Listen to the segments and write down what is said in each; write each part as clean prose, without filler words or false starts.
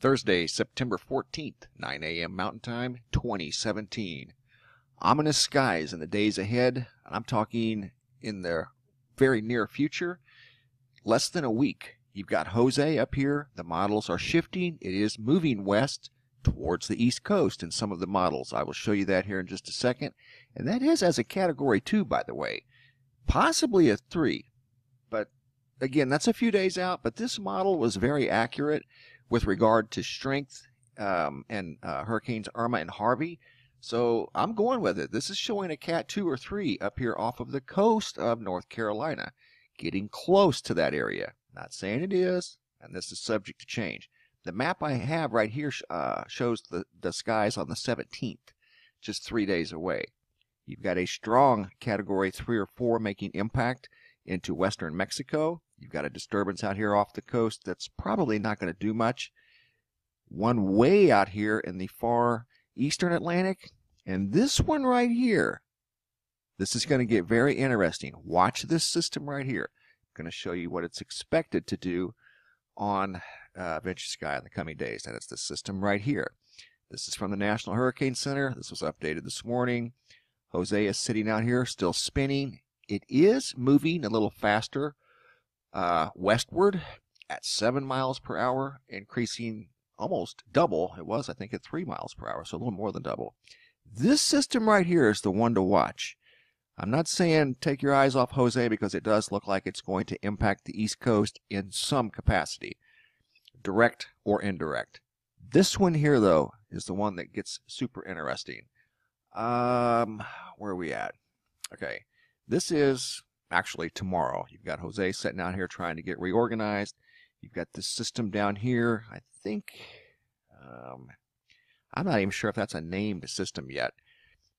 Thursday, September 14th, 9 a.m. Mountain Time, 2017. Ominous skies in the days ahead, and I'm talking in the very near future, less than a week. You've got Jose up here. The models are shifting. It is moving west towards the East Coast in some of the models. I will show you that here in just a second. And that is as a Category 2, by the way. Possibly a 3. But again, that's a few days out. But this model was very accurate with regard to strength and Hurricanes Irma and Harvey. So I'm going with it. This is showing a Cat 2 or 3 up here off of the coast of North Carolina, getting close to that area. Not saying it is, and this is subject to change. The map I have right here shows the skies on the 17th, just 3 days away. You've got a strong Category 3 or 4 making impact into western Mexico. You've got a disturbance out here off the coast that's probably not going to do much. One way out here in the far eastern Atlantic. And this one right here, this is going to get very interesting. Watch this system right here. I'm going to show you what it's expected to do on Venture Sky in the coming days. And it's the system right here. This is from the National Hurricane Center. This was updated this morning. Jose is sitting out here still spinning. It is moving a little faster westward at 7 miles per hour, increasing almost double. It was, I think, at 3 miles per hour, so a little more than double. This system right here is the one to watch. I'm not saying take your eyes off Jose because it does look like it's going to impact the East Coast in some capacity, direct or indirect. This one here, though, is the one that gets super interesting. Where are we at? Okay, this is actually tomorrow. You've got Jose sitting out here trying to get reorganized. You've got this system down here. I think, I'm not even sure if that's a named system yet.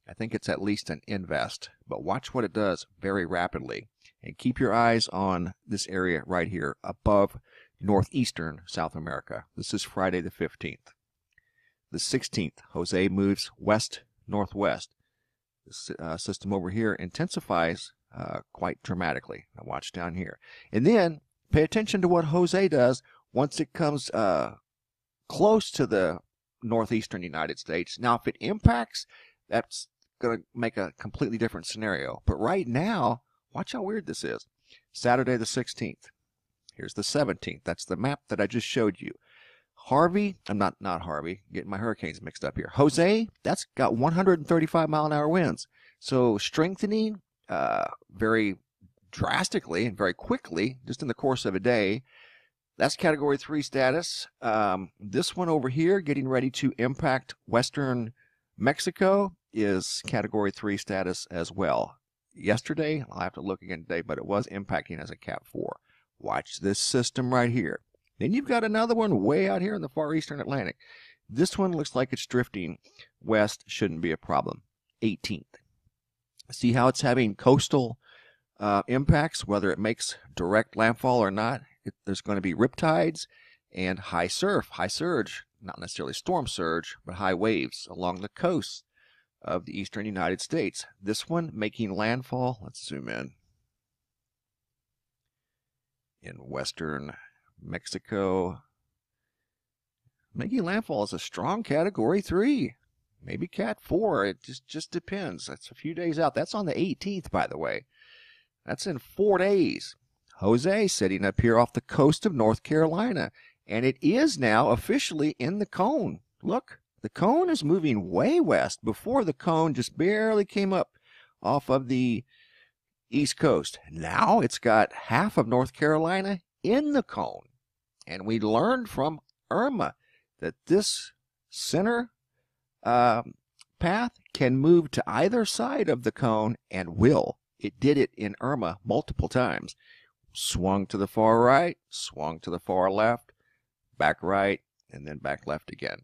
I think it's at least an invest. But watch what it does very rapidly. And keep your eyes on this area right here above northeastern South America. This is Friday the 15th. The 16th, Jose moves west-northwest. This system over here intensifies quite dramatically. Now watch down here. And then pay attention to what Jose does once it comes close to the northeastern United States. Now, if it impacts, that's going to make a completely different scenario. But right now, watch how weird this is. Saturday the 16th. Here's the 17th. That's the map that I just showed you. Harvey, I'm not Harvey, getting my hurricanes mixed up here. Jose, that's got 135 mile an hour winds. So strengthening very drastically and very quickly, just in the course of a day. That's Category 3 status. This one over here, getting ready to impact western Mexico, is Category 3 status as well. Yesterday, I'll have to look again today, but it was impacting as a Cat 4. Watch this system right here. Then you've got another one way out here in the far eastern Atlantic. This one looks like it's drifting west. Shouldn't be a problem. 18th. See how it's having coastal impacts, whether it makes direct landfall or not. There's going to be riptides and high surf, high surge, not necessarily storm surge, but high waves along the coast of the eastern United States. This one making landfall, let's zoom in western Mexico. Making landfall is a strong Category 3, maybe Cat 4. It just depends. That's a few days out. That's on the 18th, by the way. That's in 4 days. Jose sitting up here off the coast of North Carolina, and it is now officially in the cone. Look, the cone is moving way west. Before, the cone just barely came up off of the East Coast. Now it's got half of North Carolina in the cone. And we learned from Irma that this center path can move to either side of the cone and will. It did it in Irma multiple times. Swung to the far right, swung to the far left, back right, and then back left again.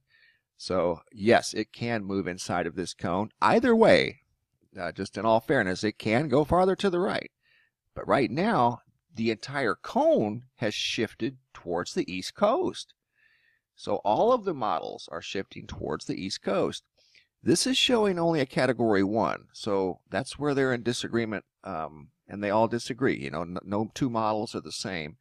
So, yes, it can move inside of this cone. Either way, just in all fairness, it can go farther to the right. But right now, the entire cone has shifted towards the East Coast. So all of the models are shifting towards the East Coast. This is showing only a Category 1, so that's where they're in disagreement, and they all disagree. You know, no two models are the same.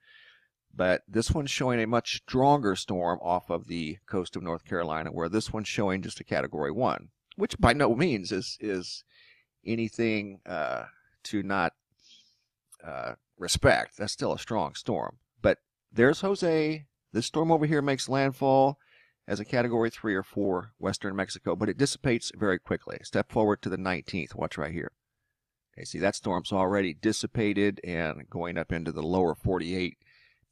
But this one's showing a much stronger storm off of the coast of North Carolina, where this one's showing just a Category 1, which by no means is anything to not respect. That's still a strong storm. But there's Jose. This storm over here makes landfall as a Category 3 or 4 western Mexico, but it dissipates very quickly. Step forward to the 19th. Watch right here. Okay, see, that storm's already dissipated and going up into the lower 48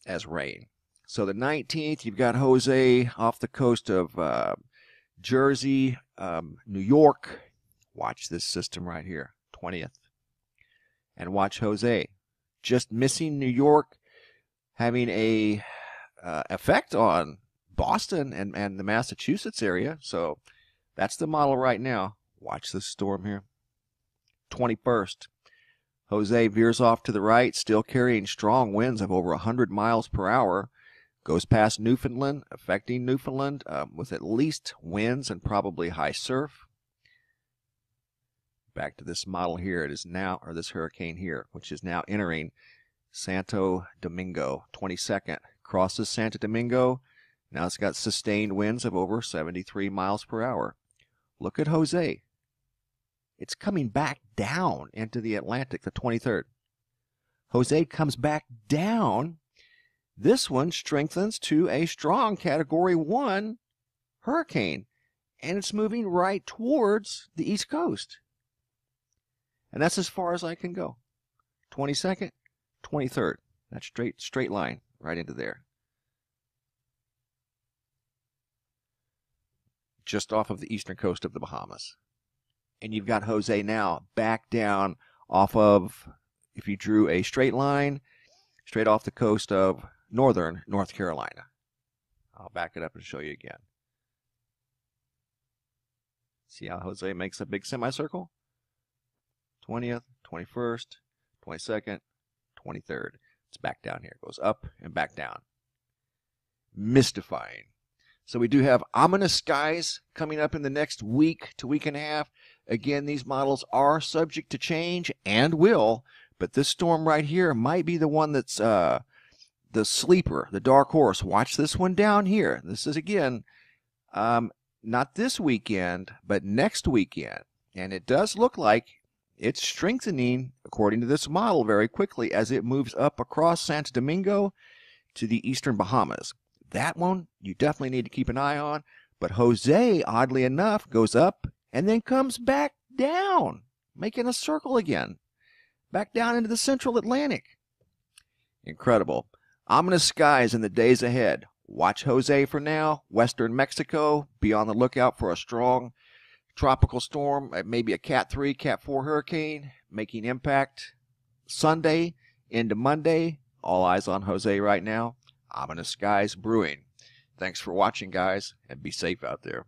as rain. So the 19th, you've got Jose off the coast of Jersey, New York. Watch this system right here, 20th. And watch Jose. Just missing New York, having a effect on Boston and the Massachusetts area. So that's the model right now. Watch this storm here. 21st. Jose veers off to the right, still carrying strong winds of over 100 miles per hour. Goes past Newfoundland, affecting Newfoundland with at least winds and probably high surf. Back to this model here. It is now, or this hurricane here, which is now entering Santo Domingo. 22nd. Crosses Santo Domingo. Now it's got sustained winds of over 73 miles per hour. Look at Jose. It's coming back down into the Atlantic, the 23rd. Jose comes back down. This one strengthens to a strong Category 1 hurricane, and it's moving right towards the East Coast. And that's as far as I can go. 22nd, 23rd. That straight line right into there. Just off of the eastern coast of the Bahamas. And you've got Jose now back down off of, if you drew a straight line, straight off the coast of northern North Carolina. I'll back it up and show you again. See how Jose makes a big semicircle? 20th, 21st, 22nd, 23rd. It's back down here. It goes up and back down. Mystifying. So we do have ominous skies coming up in the next week to week and a half. Again, these models are subject to change and will, but this storm right here might be the one that's the sleeper, the dark horse. Watch this one down here. This is, again, not this weekend, but next weekend. And it does look like it's strengthening, according to this model, very quickly as it moves up across Santo Domingo to the eastern Bahamas. That one you definitely need to keep an eye on. But Jose, oddly enough, goes up and then comes back down, making a circle again. Back down into the central Atlantic. Incredible. Ominous skies in the days ahead. Watch Jose for now. Western Mexico. Be on the lookout for a strong tropical storm. Maybe a Cat 3, Cat 4 hurricane making impact Sunday into Monday. All eyes on Jose right now. Ominous skies brewing. Thanks for watching, guys, and be safe out there.